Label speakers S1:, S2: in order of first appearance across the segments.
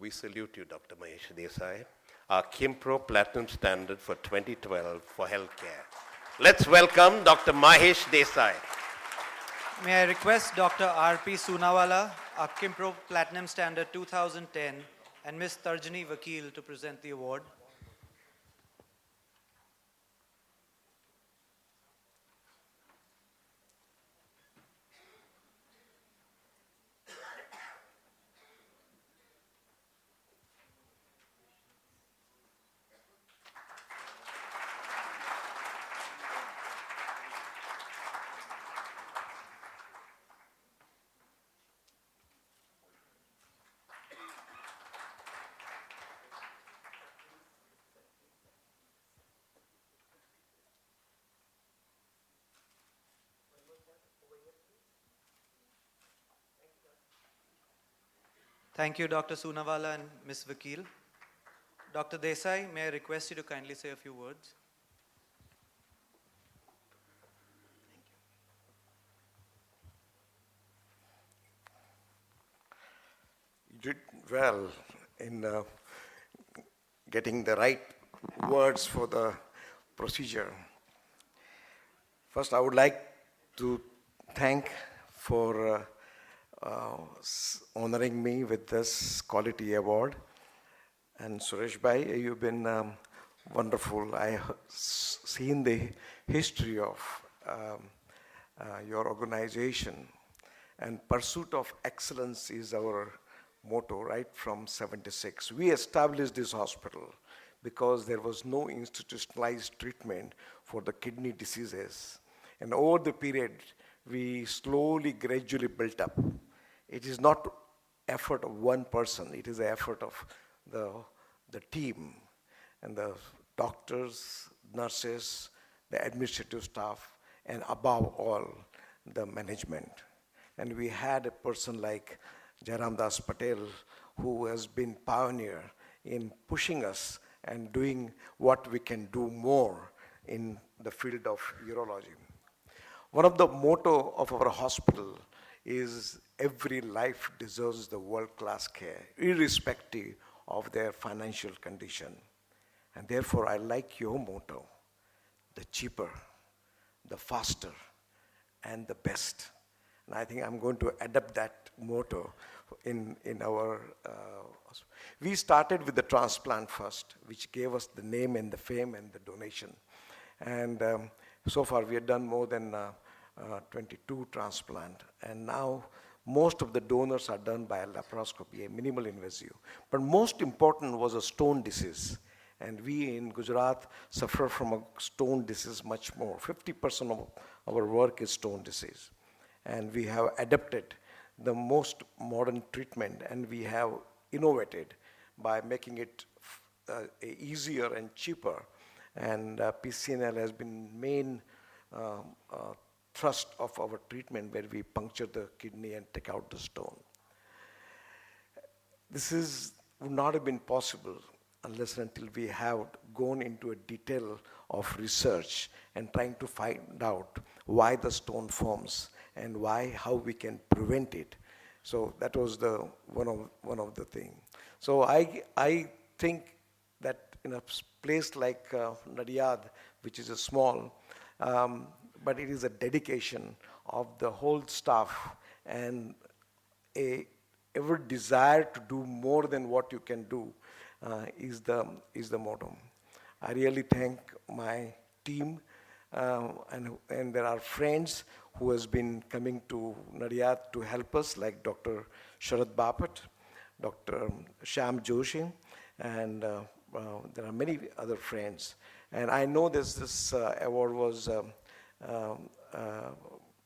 S1: We salute you, Dr. Mahesh Desai, our Kimpro Platinum Standard for 2012 for healthcare. Let's welcome Dr. Mahesh Desai.
S2: May I request Dr. R.P. Soonawala, our Kimpro Platinum Standard 2010, and Ms. Tarjani Vakil to present the award. Thank you, Dr. Soonawala and Ms. Vakil. Dr. Desai, may I request you to kindly say a few words?
S3: You did well in getting the right words for the procedure. First, I would like to thank for honoring me with this quality award. And Suresh Bhai, you've been wonderful. I have seen the history of your organization, and pursuit of excellence is our motto right from 76. We established this hospital because there was no institutionalized treatment for the kidney diseases. And over the period, we slowly, gradually built up. It is not effort of one person, it is the effort of the team and the doctors, nurses, the administrative staff, and above all, the management. And we had a person like Jairam Das Patel, who has been pioneer in pushing us and doing what we can do more in the field of urology. One of the motto of our hospital is every life deserves the world-class care, irrespective of their financial condition. And therefore, I like your motto, the cheaper, the faster, and the best. And I think I'm going to adapt that motto in our, we started with the transplant first, which gave us the name and the fame and the donation. And so far we have done more than 22 transplant. And now most of the donors are done by laparoscopy, a minimal invasive. But most important was a stone disease. And we in Gujarat suffer from a stone disease much more. 50% of our work is stone disease. And we have adapted the most modern treatment, and we have innovated by making it easier and cheaper. And PCNL has been main thrust of our treatment, where we puncture the kidney and take out the stone. This would not have been possible unless and until we have gone into a detail of research and trying to find out why the stone forms and how we can prevent it. So that was one of the things. So I think that in a place like Nadiad, which is a small, but it is a dedication of the whole staff and ever desire to do more than what you can do is the motto. I really thank my team, and there are friends who has been coming to Nadiad to help us, like Dr. Sharad Bapat, Dr. Sham Joshi, and there are many other friends. And I know this award was,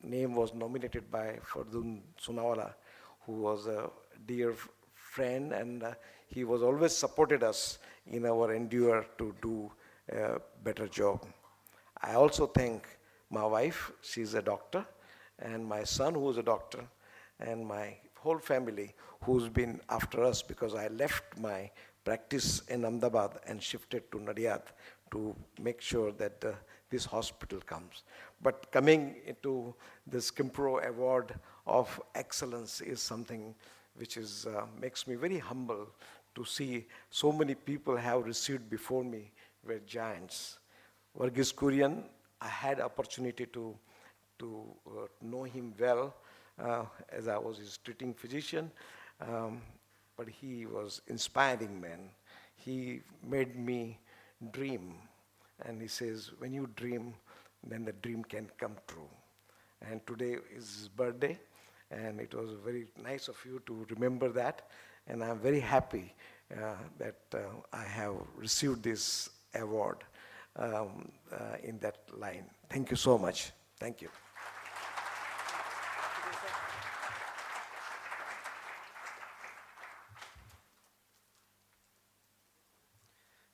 S3: name was nominated by Fardun Soonawala, who was a dear friend, and he was always supported us in our endeavor to do a better job. I also thank my wife, she's a doctor, and my son, who is a doctor, and my whole family who's been after us, because I left my practice in Ahmedabad and shifted to Nadiad to make sure that this hospital comes. But coming into this Kimpro Award of Excellence is something which is, makes me very humble to see so many people have received before me were giants. Varghese Kurian, I had opportunity to know him well as I was his treating physician, but he was inspiring man. He made me dream, and he says, when you dream, then the dream can come true. And today is his birthday, and it was very nice of you to remember that, and I'm very happy that I have received this award in that line. Thank you so much. Thank you.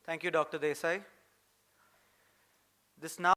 S2: Thank you, Dr. Desai. This now